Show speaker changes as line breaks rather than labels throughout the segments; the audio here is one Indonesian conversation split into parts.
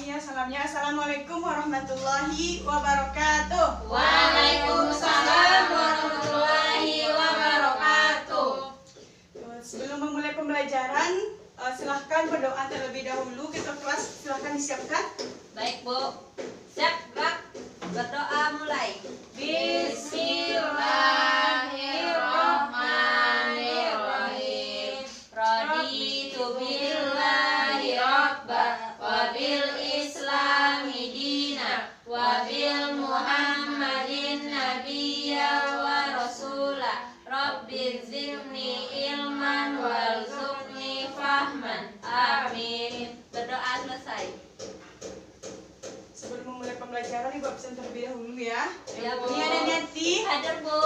ya salamnya. Assalamualaikum warahmatullahi wabarakatuh.
Waalaikumsalam warahmatullahi wabarakatuh.
Sebelum memulai pembelajaran, silahkan berdoa terlebih dahulu. Kita kelas silahkan disiapkan.
Baik Bu, siap gerak. Berdoa mulai. Bismillahirrahmanirrahim. Raditu billahi rabba wa bil islami dina wa bil muhammadin nabiyya wa rasula. Rabbi zidni ilman warzuqni fahman. Amin. Berdoa selesai.
Sebelum memulai pembelajaran, Ibu absen terlebih dahulu ya.
Ya, Bu.
Ini ada Neti.
Hadir Bu.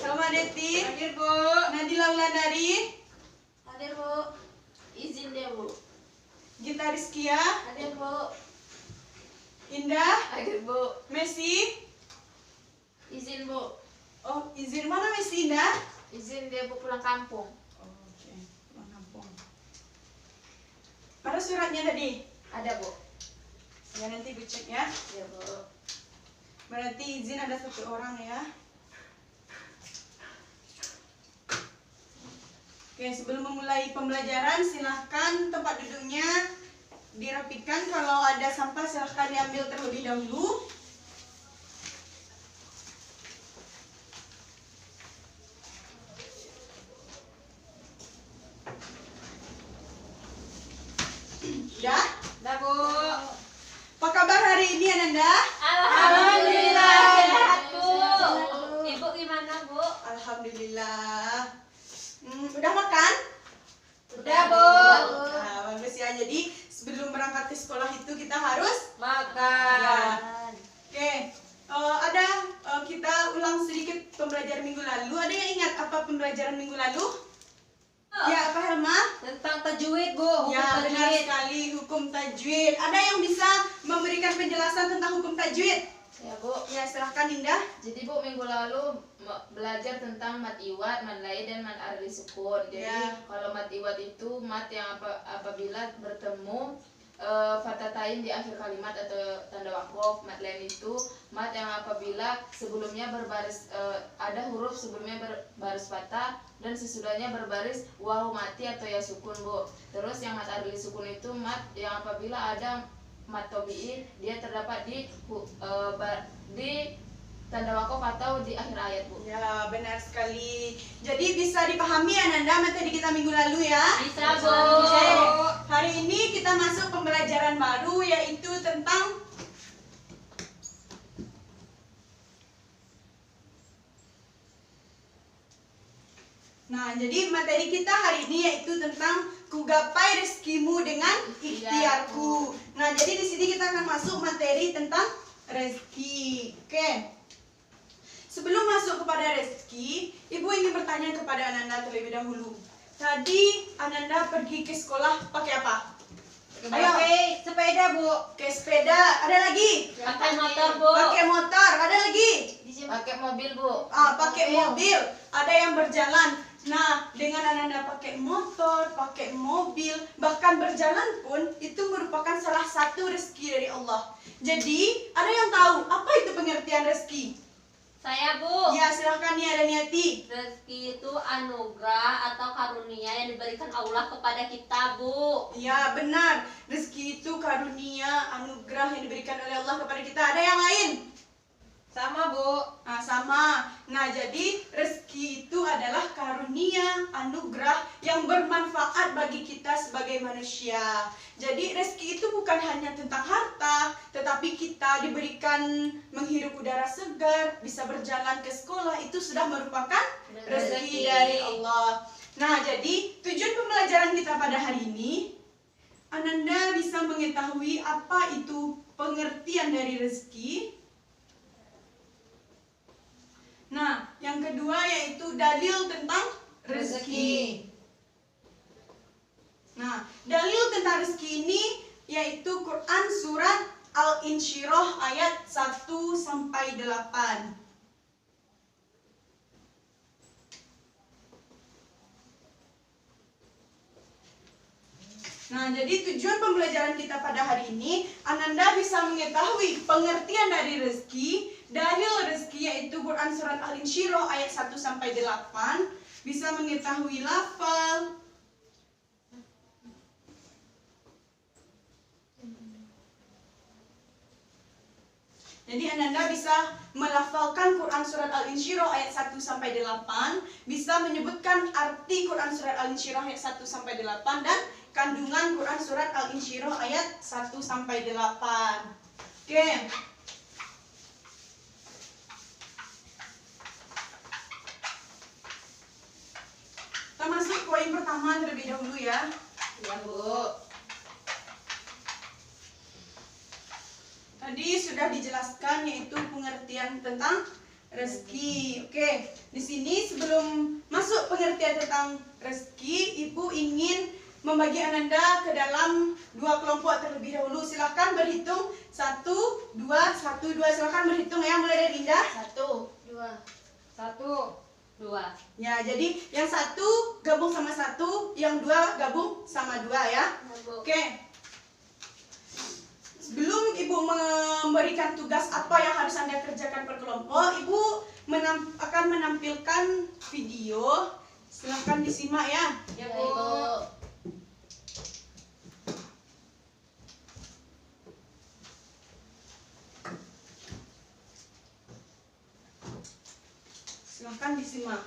Sama Neti.
Hadir Bu.
Nadila Wulandari.
Hadir Bu. Izin deh Bu.
Gita Rizkia.
Hadir Bu.
Indah.
Hadir Bu.
Messi.
Izin Bu.
Oh, izin mana Messi, Indah?
Izin dia Bu pulang kampung.
Oh, oke. Pulang kampung. Mana suratnya tadi?
Ada Bu.
Ya, nanti Ibu cek ya.
Ya Bu.
Berarti izin ada 1 orang ya. Oke, sebelum memulai pembelajaran, silahkan tempat duduknya dirapikan. Kalau ada sampah silahkan diambil terlebih dahulu. Ya,
Dah Bu.
apa kabar hari ini Ananda?
Alhamdulillah sehat Bu. Ibu gimana Bu?
Alhamdulillah. Udah makan?
Udah Bu.
Nah, bagus ya. Jadi sebelum berangkat ke sekolah itu kita harus
Makan.
Oke, kita ulang sedikit pembelajaran minggu lalu. Ada yang ingat apa pembelajaran minggu lalu? Ya, apa Helma?
Tentang tajwid Bu.
Ya,
Hukum
benar
tajwid.
sekali, hukum tajwid. Ada yang bisa memberikan penjelasan tentang hukum tajwid?
Ya Bu,
Ya, silahkan Indah.
jadi Bu minggu lalu belajar tentang mat iwad, mat lai dan mat arli sukun. Jadi
Ya.
kalau mat iwad itu mat yang apabila bertemu fatatain di akhir kalimat atau tanda wakaf. Mat lain itu mat yang apabila sebelumnya berbaris ada huruf sebelumnya berbaris fatah dan sesudahnya berbaris wawu mati atau ya sukun Bu. Terus yang mat arli sukun itu mat yang apabila ada mat tobi'i dia terdapat di tanda wakaf atau di akhir ayat Bu.
Ya, benar sekali. Jadi bisa dipahami Ananda materi kita minggu lalu ya?
Bisa Bu.
Oke, hari ini kita masuk pembelajaran baru yaitu tentang Nah, jadi materi kita hari ini yaitu tentang kugapai rezekimu dengan ikhtiarku. Nah, jadi di sini kita akan masuk materi tentang rezeki. Oke. Sebelum masuk kepada rezeki, Ibu ingin bertanya kepada Ananda terlebih dahulu. Tadi Ananda pergi ke sekolah pakai apa? Ayo.
Pakai sepeda Bu.
Pakai sepeda. Ada lagi?
Pakai motor Bu.
Pakai motor. Ada lagi?
Pakai mobil Bu.
Pakai mobil. Ada yang berjalan. Nah, dengan Ananda pakai motor, pakai mobil, bahkan berjalan pun itu merupakan salah satu rezeki dari Allah. Jadi, ada yang tahu apa itu pengertian rezeki?
Saya Bu.
Ya, silahkan nih ada Niati.
Rezeki itu anugerah atau karunia yang diberikan Allah kepada kita Bu.
Ya, benar. Rezeki itu karunia, anugerah yang diberikan oleh Allah kepada kita. Ada yang lain?
Sama Bu.
Nah, sama. Nah, jadi rezeki itu adalah karunia, anugerah yang bermanfaat bagi kita sebagai manusia. Jadi rezeki itu bukan hanya tentang harta, tetapi kita diberikan menghirup udara segar, bisa berjalan ke sekolah, itu sudah merupakan rezeki dari Allah. Nah, jadi tujuan pembelajaran kita pada hari ini, Ananda bisa mengetahui apa itu pengertian dari rezeki. Nah, yang kedua yaitu dalil tentang rezeki. Nah, dalil tentang rezeki ini yaitu Quran surat Al-Insyirah ayat 1 sampai 8. Nah, jadi tujuan pembelajaran kita pada hari ini, Ananda bisa mengetahui pengertian dari rezeki, dalil rezeki yaitu Quran Surat Al-Insyirah ayat 1 sampai 8, bisa mengetahui lafal, jadi Ananda bisa melafalkan Quran Surat Al-Insyirah ayat 1 sampai 8, bisa menyebutkan arti Quran Surat Al-Insyirah ayat 1 sampai 8 dan kandungan Quran Surat Al-Insyirah ayat 1 sampai 8. Oke. Kita masuk poin pertama terlebih dahulu ya.
Ya, Bu.
Tadi sudah dijelaskan yaitu pengertian tentang rezeki. Oke, di sini sebelum masuk pengertian tentang rezeki, Ibu ingin membagi Ananda ke dalam dua kelompok terlebih dahulu. Silakan berhitung 1, 2, 1, 2. Silakan berhitung ya, mulai dari Dinda.
1, 2, 1,
2.
Ya, jadi yang 1 gabung sama 1, yang 2 gabung sama 2 ya. Oke. Sebelum Ibu memberikan tugas apa yang harus Anda kerjakan per kelompok, Ibu akan menampilkan video. Silakan disimak ya.
Ya, Bu.
Silakan disimak.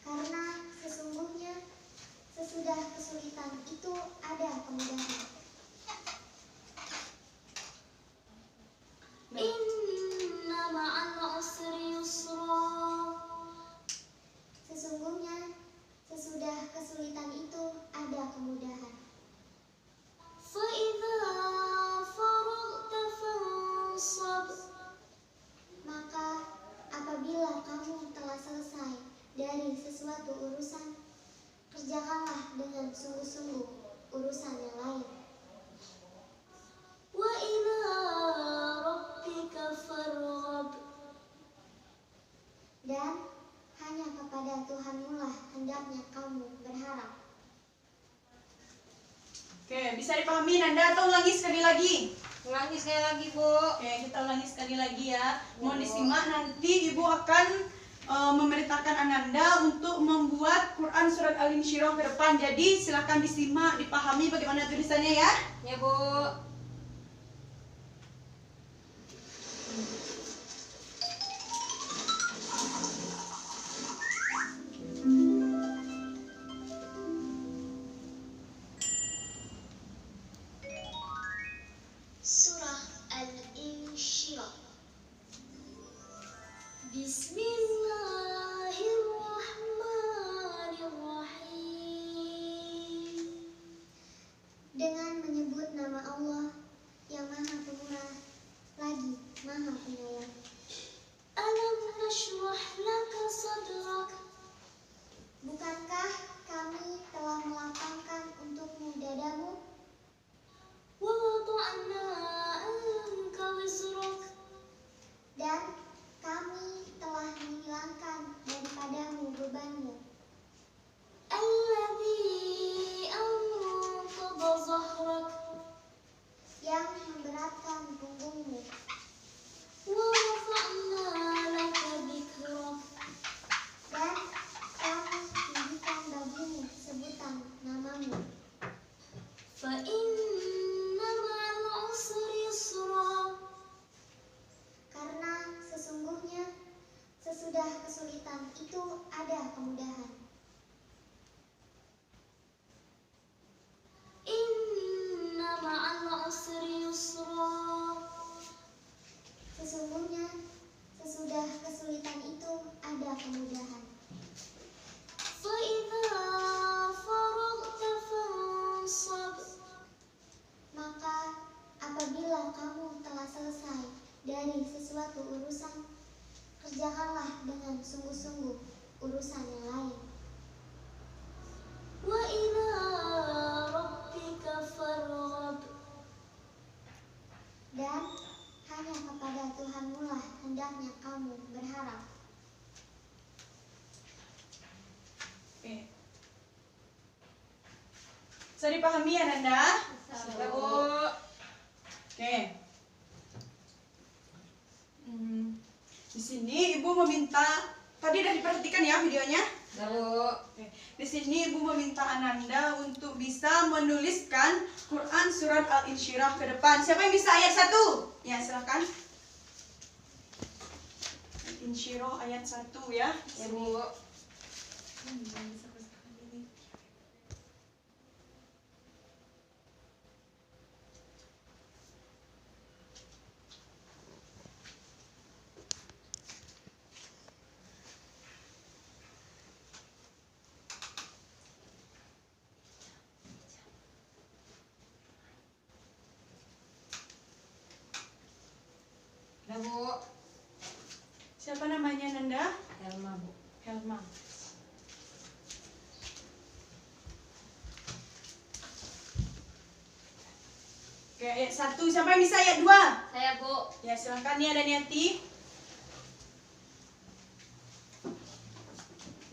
Karena sesungguhnya sesudah kesulitan itu ada kemudahan. Inna ma'al usri yusra. Sesungguhnya sesudah kesulitan itu ada kemudahan. Fa'idha faragta fansab. Maka apabila kamu telah selesai dari sesuatu urusan, kerjakanlah dengan sungguh-sungguh urusan yang lain. Wa ila rabbika farghab. Dan hanya kepada Tuhanmu lah hendaknya kamu berharap.
Oke, bisa dipahami Nanda atau ulangi sekali lagi?
Ulangi sekali lagi, Bu.
Oke, kita ulangi sekali lagi ya. Mohon disimak, nanti Ibu akan memerintahkan Ananda untuk membuat Quran Surat Al-Insyirah ke depan. Jadi silakan disimak, dipahami bagaimana tulisannya ya.
Ya, Bu.
Surah Al-Insyirah. Bismillahirrahmanirrahim. Dengan menyebut nama Allah yang Maha Pemurah lagi Maha Penyayang. Alam nashrah laka sadrak. Bukankah kami telah melapangkan untukmu dadamu? Wa wada'na anka wizrak. Dan kami telah menghilangkan daripadamu bebanmu. Alladzi anqadha dhahrak. memberatkan punggungmu.
ورفعنا لك ذكرك
Dan kami tinggikan bagimu sebutan namamu.
فإن مع العسر يسرا
Karena sesungguhnya sesudah kesulitan itu ada kemudahan.
إن مع العسر يسرا
Sesungguhnya sesudah kesulitan itu ada kemudahan.
فإذا فرغت فانصب
Maka apabila kamu telah selesai dari sesuatu urusan, kerjakanlah dengan sungguh-sungguh urusan yang lain.
وإلى ربك فارغب
Dan hanya kepada Tuhanmu lah hendaknya kamu berharap.
Oke. Bisa dipahami ya Nanda?
Bisa,
Bu. Oke. Di sini Ibu meminta, tadi udah diperhatikan ya videonya? Oke. Di sini Ibu meminta Ananda untuk bisa menuliskan Quran surat Al-Insyirah ke depan. Siapa yang bisa ayat 1? Ya, silakan. Al-Insyirah ayat 1 ya.
Ya Bu. Ya Bu.
Siapa namanya Nanda?
Helma Bu.
Helma. Oke, ayat 1. Siapa yang bisa ayat 2?
Saya Bu.
Ya, silakan Nia dan Yati.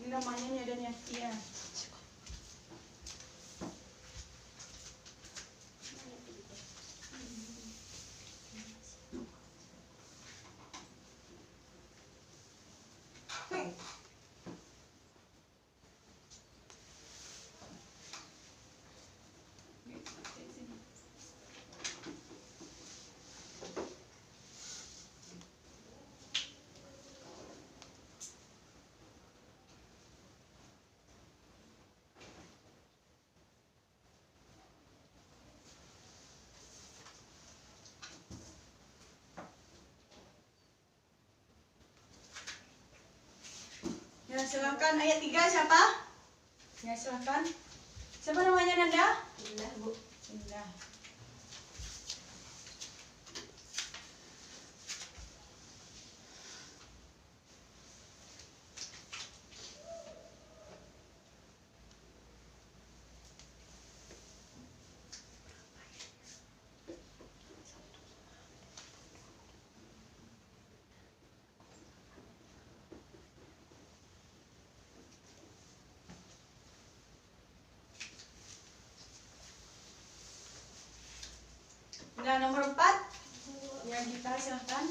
Ini namanya Nia dan Yati ya. Ya, silakan ayat 3 siapa? Ya, silakan. Siapa namanya Nanda?
Indah Bu.
Indah. Nah, nomor 4. Ya, kita silakan.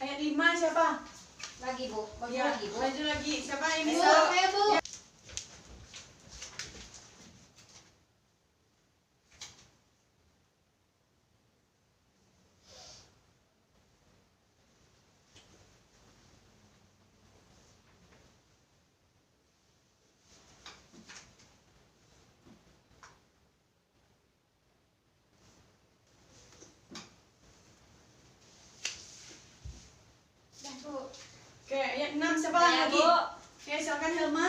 Ayat 5 siapa?
Lagi Bu. Maju
Ya,
lagi Bu.
maju lagi. Siapa yang
Bu,
bisa?
saya Bu.
Ya.
Dah Bu.
Oke, ayat 6 siapa
Saya
lagi?
Bu.
Oke, silakan Helma.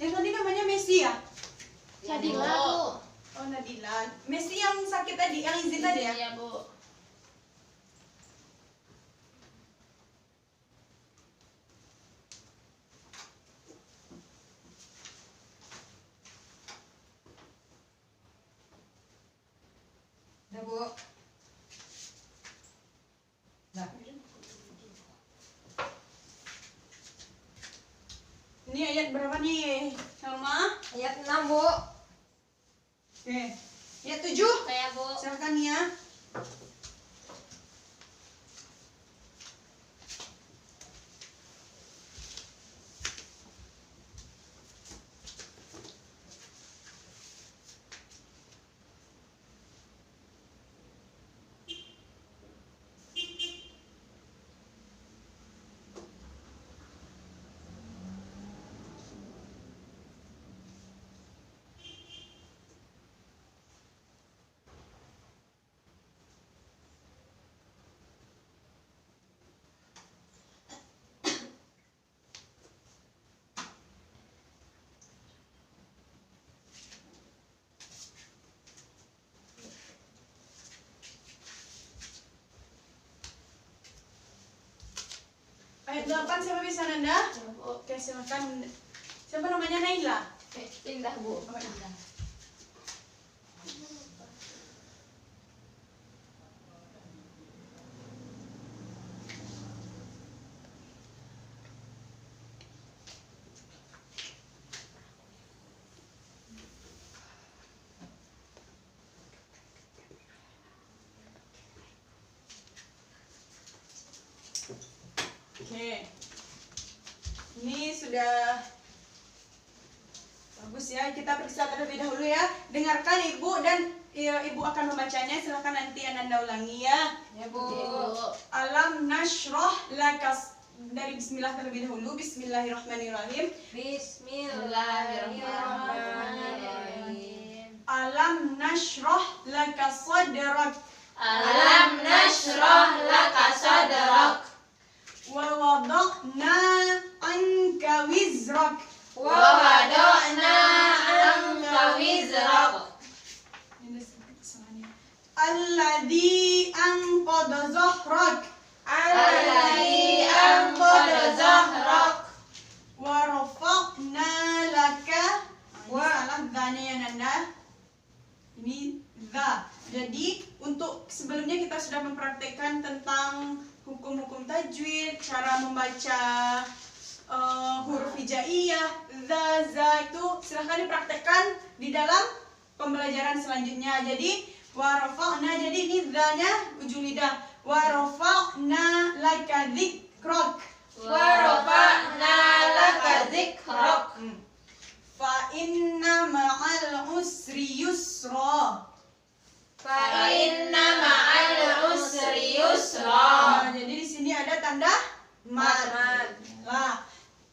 Yang tadi namanya Messi ya?
Nadila Bu.
Oh, Nadila. Messi yang sakit tadi, yang izin tadi ya?
Iya Bu.
Bu. Nah,
Ini ayat berapa nih, Salma?
ayat 6, Bu.
Oke. Ayat 7.
Saya, Bu.
Silakan Nia. Ayat 8 siapa bisa Nanda? Oke, silakan. Siapa namanya? Naila.
Indah Bu.
Oh, Indah. Oke. Ini sudah bagus ya. Kita periksa terlebih dahulu ya. Dengarkan Ibu dan Ibu akan membacanya. Silakan nanti Ananda ulangi ya.
Ya, Bu.
Alam nashrah lakas, dari bismillah terlebih dahulu. Bismillahirrahmanirrahim.
Bismillahirrahmanirrahim.
Alam nashrah lakas sadrak
Alam nashrah laka sadrak
wa wada'na anka wizrak.
wa wada'na anka wizrak
Alladhi anqadha zahrak
alladhi anqadha zahrak
wa rafa'na laka. Ini salah dhanya ya Nanda. Ini dha. Jadi untuk sebelumnya kita sudah mempraktekkan tentang hukum-hukum tajwid, cara membaca huruf hijaiyah, dha, za itu silahkan dipraktekkan di dalam pembelajaran selanjutnya. Jadi warafa'na, jadi ini dha-nya ujung lidah. Warafa'na laka dzikrak.
wa rafa'na laka dzikrak
Fa inna ma'al usri yusra.
fa inna ma'al usri yusra.
Nah, jadi di sini ada tanda mat. Nah,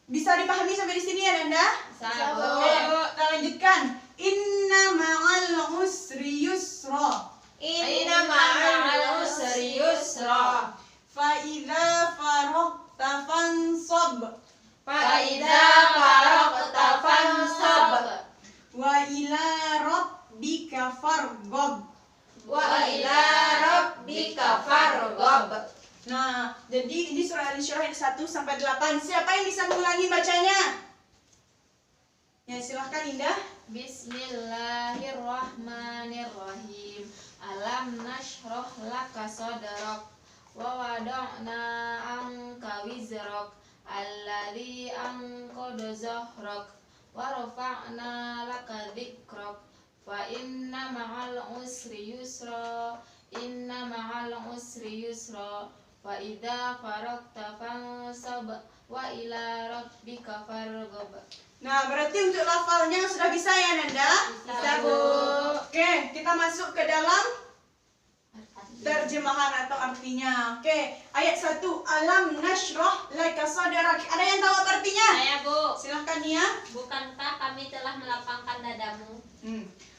bisa dipahami sampai di sini ya Nanda?
Bisa, Bu.
Oke, kita lanjutkan. Inna ma'al usri yusra.
Inna ma'al usri yusra
Fa idza faragta fansab.
fa idza faragta fansab
Wa ila rabbika farghab.
wa ila rabbika farghab.
Nah, jadi ini surah Al-Insyirah ayat 1 sampai 8. Siapa yang bisa mengulangi bacanya? Ya, silahkan Indah.
Bismillahirrahmanirrahim. Alam nashrah laka sadrak wa wada'na anka wizrak alladhi anqadha zahrak wa rafa'na laka dzikrak fa inna ma'al usri yusra inna ma'al usri yusra fa idza faragta fansab wa ila rabbika farghab.
Nah, berarti untuk lafalnya sudah bisa ya Nanda?
Bisa, Bu.
Oke, kita masuk ke dalam terjemahan atau artinya. Oke, ayat 1. Alam nashrah laka sadrak. Ada yang tahu apa artinya?
Saya, Bu.
Silahkan Nia.
Bukankah kami telah melapangkan dadamu?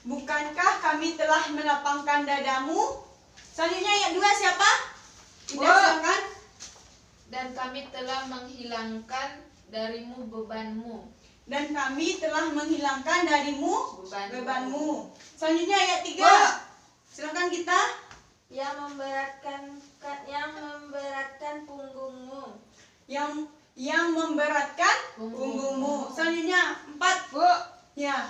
Bukankah kami telah melapangkan dadamu? Selanjutnya ayat 2 siapa? Indah,
Bu.
silakan.
Dan kami telah menghilangkan darimu bebanmu.
Dan kami telah menghilangkan darimu
Bebanmu.
bebanmu. Selanjutnya ayat 3.
Bu.
Silakan kita.
Yang memberatkan punggungmu.
Yang memberatkan
Punggungmu.
punggungmu. Selanjutnya 4.
Bu.
Ya.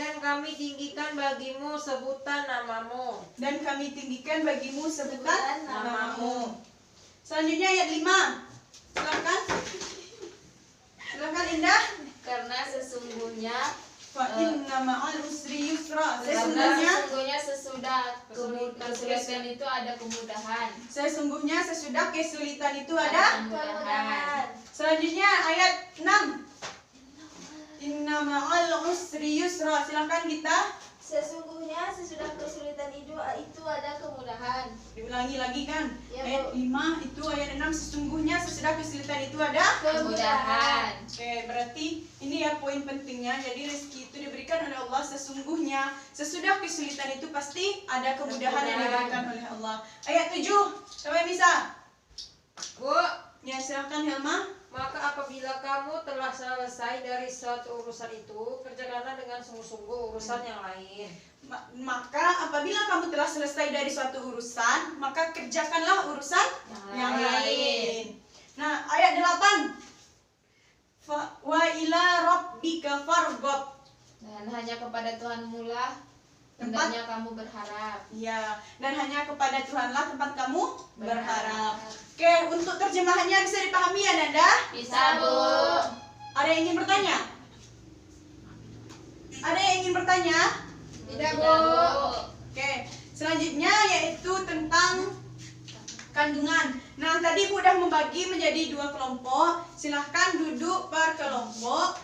Dan kami tinggikan bagimu sebutan namamu.
Dan kami tinggikan bagimu sebutan
namamu.
Selanjutnya ayat 5. Silakan. Silakan Indah.
Karena sesungguhnya
Fa inna ma'al usri yusra.
karena sesungguhnya sesudah kesulitan itu ada kemudahan.
Sesungguhnya sesudah kesulitan itu ada.
Kemudahan.
Selanjutnya ayat 6. Inna ma'al usri yusra. Silakan kita.
Sesungguhnya sesudah kesulitan itu ada kemudahan.
Diulangi lagi kan.
Ya,
Ayat
Bu.
5 itu ayat 6. Sesungguhnya sesudah kesulitan itu ada.
Kemudahan.
Oke, berarti ini ya poin pentingnya. Jadi rezeki itu diberikan oleh Allah sesungguhnya. Sesudah kesulitan itu pasti ada kemudahan yang diberikan oleh Allah. Ayat 7. Siapa yang bisa?
Bu,
Ya, silakan Helma.
maka apabila kamu telah selesai dari suatu urusan itu, kerjakanlah dengan sungguh-sungguh urusan yang lain.
Maka apabila kamu telah selesai dari suatu urusan, maka kerjakanlah urusan yang lain. Nah, ayat 8. Wa ila rabbika farghab.
Dan hanya kepada Tuhanmu lah hendaknya kamu berharap.
Ya, dan hanya kepada Tuhanlah tempat kamu berharap. Oke, untuk terjemahannya bisa dipahami ya, Nanda?
Bisa, Bu.
Ada yang ingin bertanya? Ada yang ingin bertanya?
Tidak,
Bu.
Oke, selanjutnya yaitu tentang kandungan. Nah, tadi Bu udah membagi menjadi 2 kelompok. Silahkan duduk per kelompok.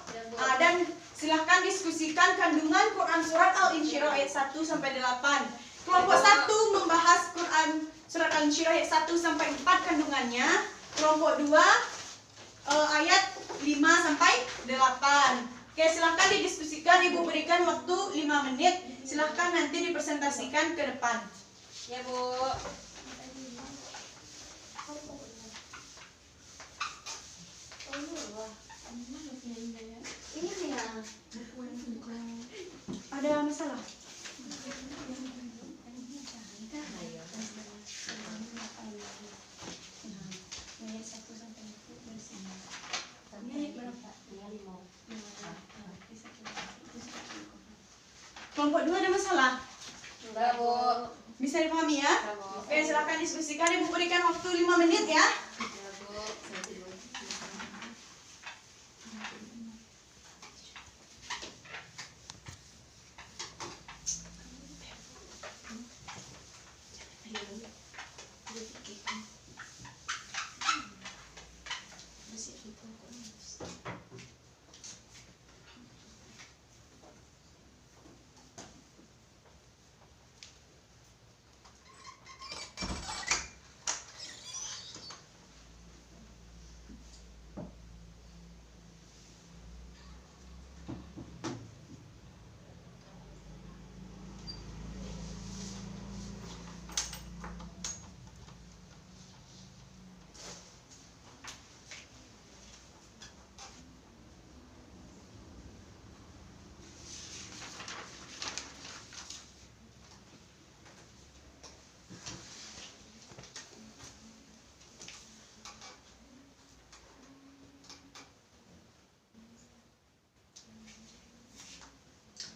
Dan silahkan diskusikan kandungan Quran Surat Al-Insyirah ayat 1 sampai 8. Kelompok 1 membahas Quran Surat Al-Insyirah ayat 1 sampai 4 kandungannya. Kelompok 2 ayat 5 sampai 8. Oke, silahkan didiskusikan. Ibu berikan waktu 5 menit. Silahkan nanti dipresentasikan ke depan.
Ya, Bu.
Ini ya.
Ada masalah? Kelompok 2 ada masalah?
Enggak, Bu.
Bisa dipahami ya?
Bisa, Bu.
Oke, silakan diskusikan. Ibu berikan waktu 5 menit ya.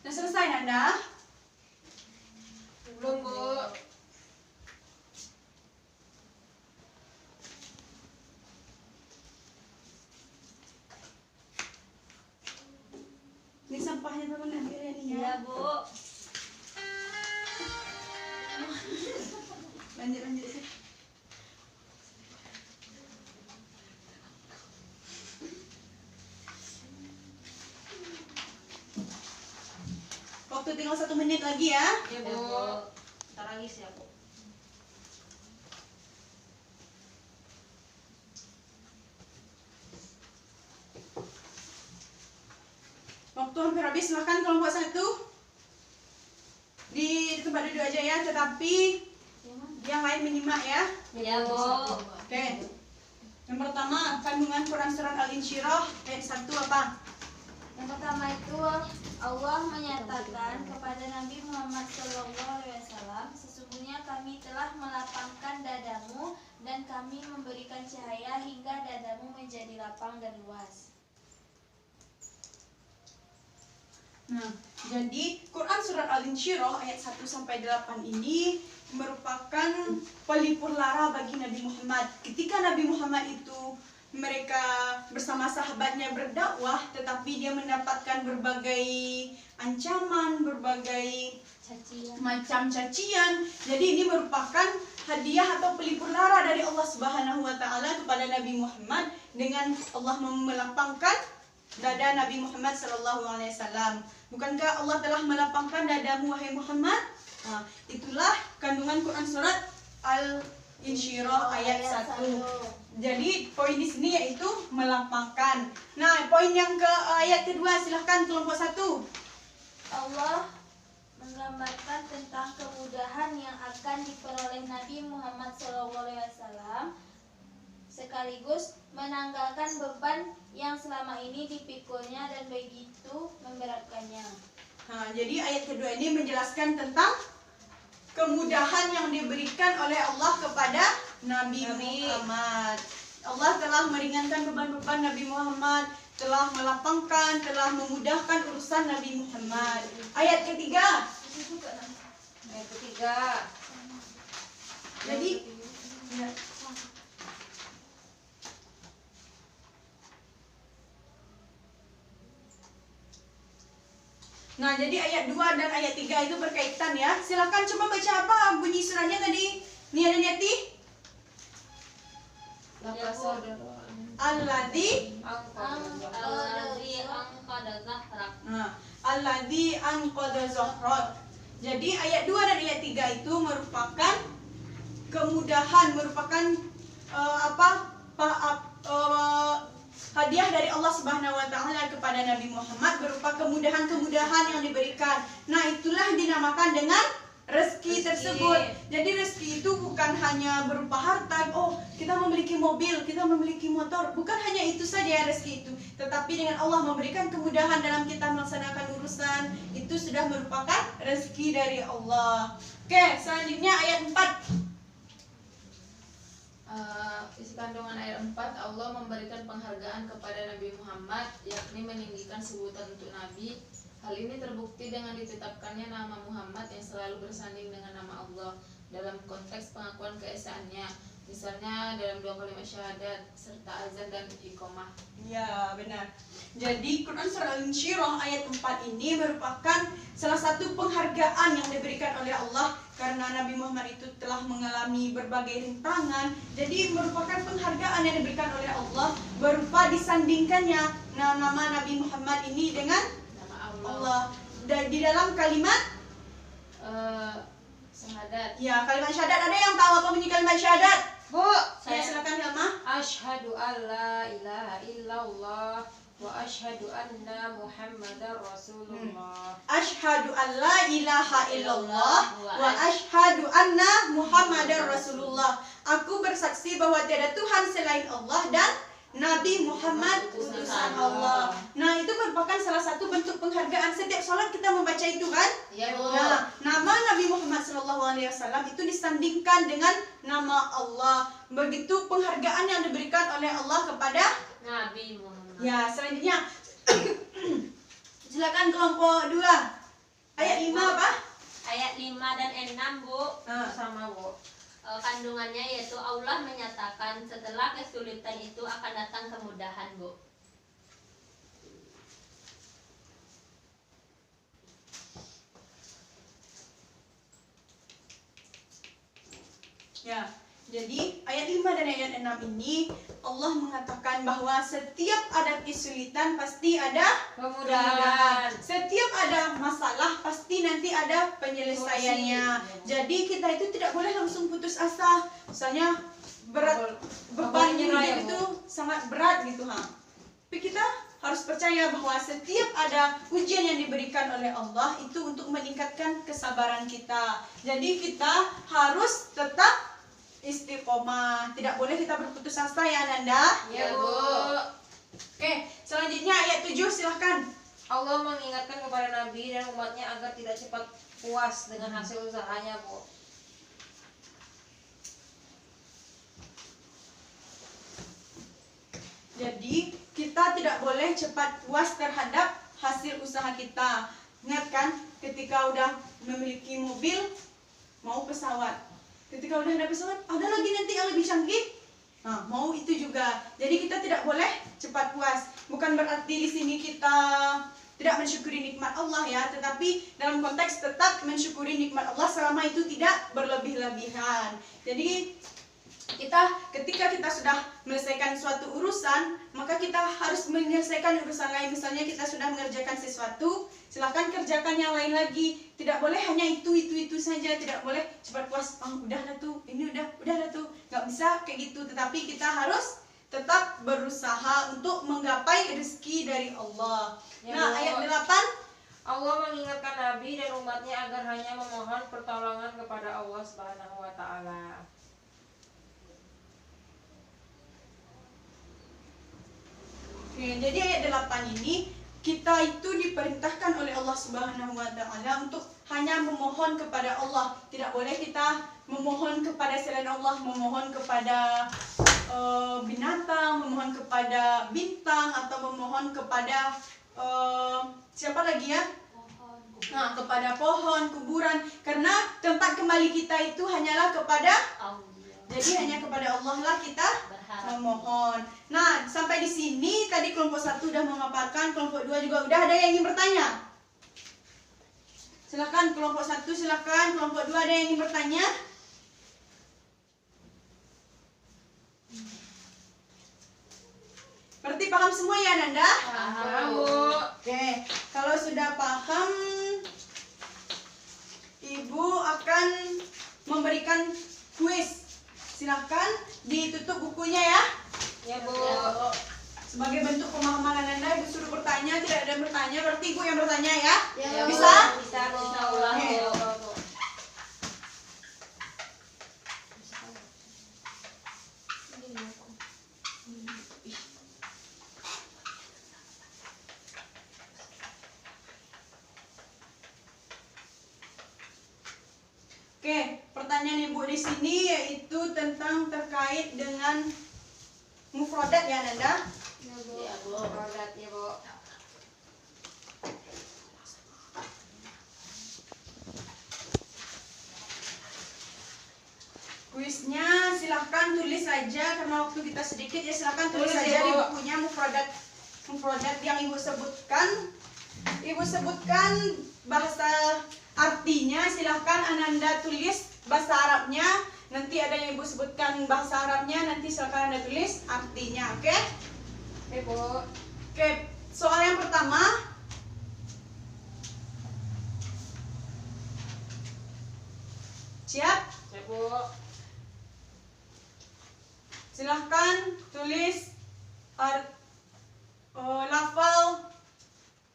Udah selesai, Nanda?
Belum, Bu.
Ini sampahnya tolong ambil ya nih ya.
Ya, Bu.
Lanjut sih. Waktu tinggal 1 menit lagi ya.
Ya, Bu. Ntar lagi sih aku.
Waktu hampir habis, silahkan kelompok 1 di tempat duduk aja ya, tetapi yang lain menyimak ya.
Ya, Bu.
Oke. Yang pertama, kandungan Quran Surat Al-Insyirah ayat 1 apa?
Yang pertama itu Allah menyatakan kepada Nabi Muhammad SAW, sesungguhnya kami telah melapangkan dadamu dan kami memberikan cahaya hingga dadamu menjadi lapang dan luas.
Nah, jadi Quran surat Al-Insyirah ayat 1 sampai 8 ini merupakan pelipur lara bagi Nabi Muhammad. Ketika Nabi Muhammad itu mereka bersama sahabatnya berdakwah, tetapi dia mendapatkan berbagai ancaman, berbagai macam cacian. Jadi ini merupakan hadiah atau pelipur lara dari Allah Subhanahu wa taala kepada Nabi Muhammad dengan Allah melapangkan dada Nabi Muhammad sallallahu alaihi wasallam. Bukankah Allah telah melapangkan dadamu wahai Muhammad? Nah, itulah kandungan Quran surat Al-Insyirah ayat 1. Jadi poin di sini yaitu melapangkan. Nah, poin yang ke ayat kedua, silahkan kelompok 1.
Allah menggambarkan tentang kemudahan yang akan diperoleh Nabi Muhammad SAW sekaligus menanggalkan beban yang selama ini dipikulnya dan begitu memberatkannya.
Nah, jadi ayat kedua ini menjelaskan tentang kemudahan yang diberikan oleh Allah kepada Nabi Muhammad. Allah telah meringankan beban-beban Nabi Muhammad, telah melapangkan, telah memudahkan urusan Nabi Muhammad. Ayat ketiga. Jadi ya. Nah, jadi ayat 2 dan ayat 3 itu berkaitan ya. Silakan coba baca apa bunyi suratnya tadi? Nia dan Yati? Alladzi
angqada zahrak.
Nah, alladzi anqadha zahrak. Jadi ayat 2 dan ayat 3 itu merupakan kemudahan, merupakan hadiah dari Allah Subhanahu wa taala kepada Nabi Muhammad berupa kemudahan-kemudahan yang diberikan. Nah, itulah dinamakan dengan rezeki tersebut. Jadi rezeki itu bukan hanya berupa harta, oh kita memiliki mobil, kita memiliki motor, bukan hanya itu saja rezeki itu, tetapi dengan Allah memberikan kemudahan dalam kita melaksanakan urusan, itu sudah merupakan rezeki dari Allah. Oke, selanjutnya ayat 4.
Isi kandungan ayat 4, Allah memberikan penghargaan kepada Nabi Muhammad, yakni meninggikan sebutan untuk Nabi. Hal ini terbukti dengan ditetapkannya nama Muhammad yang selalu bersanding dengan nama Allah dalam konteks pengakuan keesaannya, misalnya dalam 2 kalimat syahadat serta azan dan iqamah.
Ya, benar. Jadi Quran surah Al-Insyirah ayat 4 ini merupakan salah satu penghargaan yang diberikan oleh Allah karena Nabi Muhammad itu telah mengalami berbagai rintangan. Jadi merupakan penghargaan yang diberikan oleh Allah berupa disandingkannya nama Nabi Muhammad ini dengan Allah. Dan di dalam kalimat
syahadat.
Ya, kalimat syahadat. Ada yang tahu apa bunyi kalimat syahadat?
Bu,
Saya silakan Hilma.
asyhadu alla ilaha illallah wa asyhadu anna Muhammadar Rasulullah.
Asyhadu an la ilaha illallah wa asyhadu anna Muhammadar Rasulullah. Aku bersaksi bahwa tiada Tuhan selain Allah dan Nabi Muhammad utusan Allah. Nah, itu merupakan salah satu bentuk penghargaan. Setiap sholat kita membaca itu kan?
Ya, Bu.
Nah, nama Nabi Muhammad SAW itu disandingkan dengan nama Allah. Begitu penghargaan yang diberikan oleh Allah kepada
Nabi Muhammad.
Ya, selanjutnya silakan kelompok 2. Ayat 5 apa?
Ayat 5 dan 6, Bu.
Ah.
Sama, Bu. Kandungannya yaitu Allah menyatakan setelah kesulitan itu akan datang kemudahan, Bu.
Ya. Jadi ayat 5 dan ayat 6 ini Allah mengatakan bahwa setiap ada kesulitan pasti ada kemudahan. Setiap ada masalah pasti nanti ada penyelesaiannya. Jadi kita itu tidak boleh langsung putus asa. Misalnya beban hidup itu sangat berat gitu Tapi kita harus percaya bahwa setiap ada ujian yang diberikan oleh Allah itu untuk meningkatkan kesabaran kita. Jadi kita harus tetap istiqomah, tidak boleh kita berputus asa ya Nanda.
Ya, Bu.
Oke, selanjutnya ayat 7 silahkan.
Allah mengingatkan kepada Nabi dan umatnya agar tidak cepat puas dengan hasil usahanya, Bu.
Jadi kita tidak boleh cepat puas terhadap hasil usaha kita. Ingat kan, ketika udah memiliki mobil, mau pesawat. Ketika udah ada pesawat, ada lagi nanti yang lebih canggih. Nah, mau itu juga. Jadi kita tidak boleh cepat puas. Bukan berarti di sini kita tidak mensyukuri nikmat Allah ya, tetapi dalam konteks tetap mensyukuri nikmat Allah selama itu tidak berlebih-lebihan. Jadi ketika kita sudah menyelesaikan suatu urusan, maka kita harus menyelesaikan urusan lain. Misalnya kita sudah mengerjakan sesuatu, silahkan kerjakan yang lain lagi. Tidak boleh hanya itu saja. Tidak boleh cepat puas. Udah lah tuh, ini udah lah tuh. Nggak bisa kayak gitu. Tetapi kita harus tetap berusaha untuk menggapai rezeki dari Allah.
Ya,
Nah,
Bu.
ayat 8.
Allah mengingatkan Nabi dan umatnya agar hanya memohon pertolongan kepada Allah Subhanahu wa taala.
Oke, jadi ayat 8 ini kita itu diperintahkan oleh Allah Subhanahu wa taala untuk hanya memohon kepada Allah. Tidak boleh kita memohon kepada selain Allah, memohon kepada binatang, memohon kepada bintang, atau memohon kepada siapa lagi ya? Nah, kepada pohon, kuburan. Karena tempat kembali kita itu hanyalah kepada jadi hanya kepada Allah lah kita memohon. Nah, sampai di sini tadi kelompok 1 sudah memaparkan, kelompok 2 juga udah. Ada yang ingin bertanya? Silakan kelompok 1, silakan. Kelompok 2 ada yang ingin bertanya? Berarti paham semua ya, Nanda?
Paham, Bu.
Oke, kalau sudah paham, Ibu akan memberikan kuis. Silahkan ditutup bukunya ya.
Ya, Bu.
Sebagai bentuk pemahaman Nanda, Ibu suruh bertanya. Tidak ada yang bertanya, berarti Ibu yang bertanya ya.
Ya, Bu.
Bisa?
Bisa, Bu.
ulang,
Oke.
Bu.
Oke, pertanyaan Ibu di sini yaitu tentang terkait dengan mufradat ya, Nanda.
Ya, Bu. Rodat, ya, Bu.
Kuisnya silahkan tulis saja karena waktu kita sedikit ya, silahkan tulis
Tulis,
saja di
Ibu.
bukunya mufradat yang Ibu sebutkan. Ibu sebutkan bahasa artinya, silahkan Ananda tulis bahasa Arabnya. Nanti ada yang Ibu sebutkan bahasa Arabnya, nanti silahkan Anda tulis artinya, oke?
Ya, Bu.
Oke, soal yang pertama. Siap?
Ya, Bu.
Silahkan tulis lafal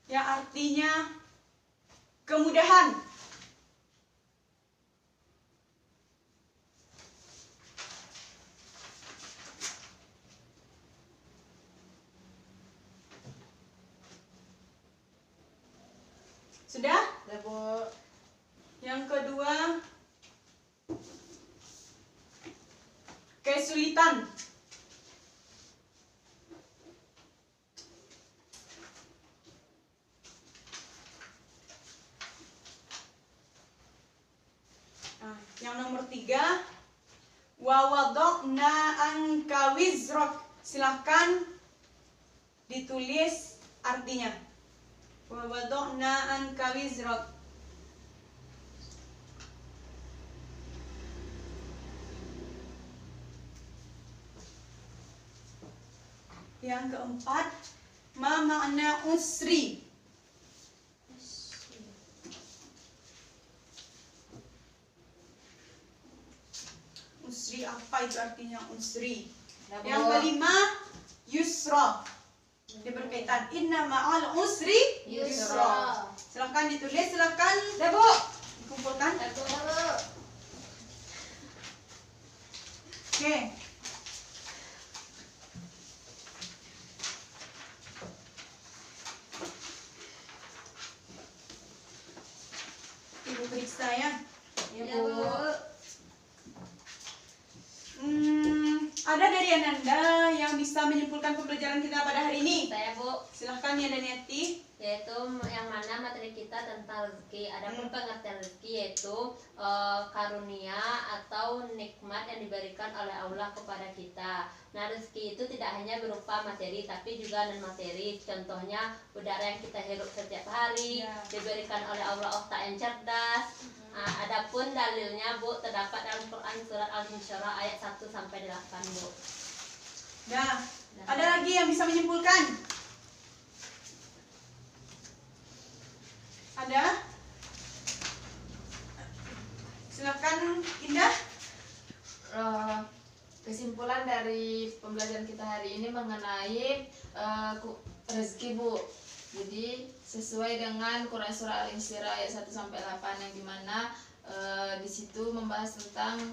yang artinya kemudahan. Sudah?
Ya, Bu.
Yang kedua, kesulitan. Nah, yang nomor 3, wa wada'na anka wizrak. Silahkan ditulis artinya. Wa wada'na anka wizrak. Yang keempat, ma makna usri. Usri, apa itu artinya usri?
Ya, Bu.
Yang kelima, yusra. Dia berkaitan inna ma'al usri yusra. Silahkan ditulis, silahkan
Ya, Bu.
dikumpulkan. Oke. Ibu periksa ya.
Ya,
Ya,
Bu.
Bu.
Ada dari ada ya Nanda yang bisa menyimpulkan pembelajaran kita pada hari ini?
Saya Bu,
Silahkan ya Daniati.
yaitu yang mana materi kita tentang rezeki. Adapun pengertian rezeki yaitu karunia atau nikmat yang diberikan oleh Allah kepada kita. Nah, rezeki itu tidak hanya berupa materi tapi juga non materi. Contohnya udara yang kita hirup setiap hari,
Ya.
diberikan oleh Allah otak yang cerdas. Nah, adapun dalilnya Bu terdapat dalam Quran surat Al-Insyirah ayat 1 sampai 8 Bu.
Nah, ada lagi yang bisa menyimpulkan? Ada? Silakan Indah.
Kesimpulan dari pembelajaran kita hari ini mengenai rezeki Bu. Jadi sesuai dengan Quran surah Al-Insyirah ayat 1 sampai 8 yang dimana di situ membahas tentang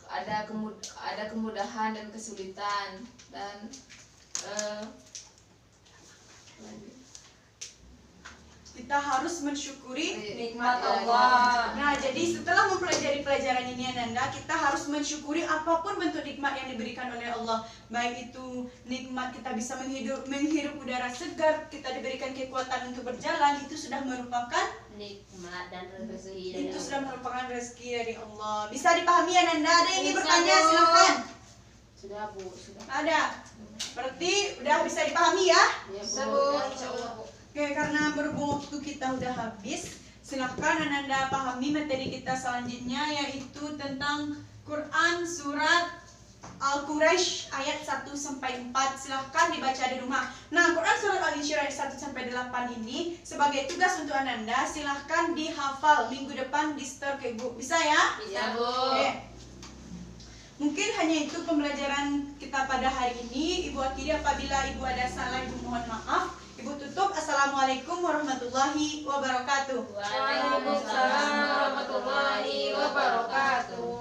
ada kemudahan dan kesulitan dan
Kita harus mensyukuri
Nikmat Allah.
Nah, jadi setelah mempelajari pelajaran ini Ananda, kita harus mensyukuri apapun bentuk nikmat yang diberikan oleh Allah. Baik itu nikmat kita bisa menghirup udara segar, kita diberikan kekuatan untuk berjalan, itu sudah merupakan
Nikmat dan rezeki dari
itu
Allah.
sudah merupakan rezeki dari Allah. Bisa dipahami Ananda? Ada yang ingin
Bisa,
bertanya?
Bu.
Silakan.
sudah Bu, sudah.
Ada. Berarti udah bisa dipahami ya?
Ya,
Bisa
Bu.
Bu, insya Allah Bu.
Oke, karena berhubung waktu kita udah habis, silahkan Ananda pahami materi kita selanjutnya, yaitu tentang Quran surat Al-Quraisy ayat 1 sampai 4. Silahkan dibaca di rumah. Nah, Quran surat Al-Insyirah ayat 1 sampai 8 ini sebagai tugas untuk Ananda, silahkan dihafal minggu depan di store ke Ibu. Bisa ya?
Bisa
Bu.
Oke. Mungkin hanya itu pembelajaran kita pada hari ini. Ibu akhiri, apabila Ibu ada salah, Ibu mohon maaf. Ibu tutup. Assalamualaikum warahmatullahi wabarakatuh.
Waalaikumsalam warahmatullahi wabarakatuh.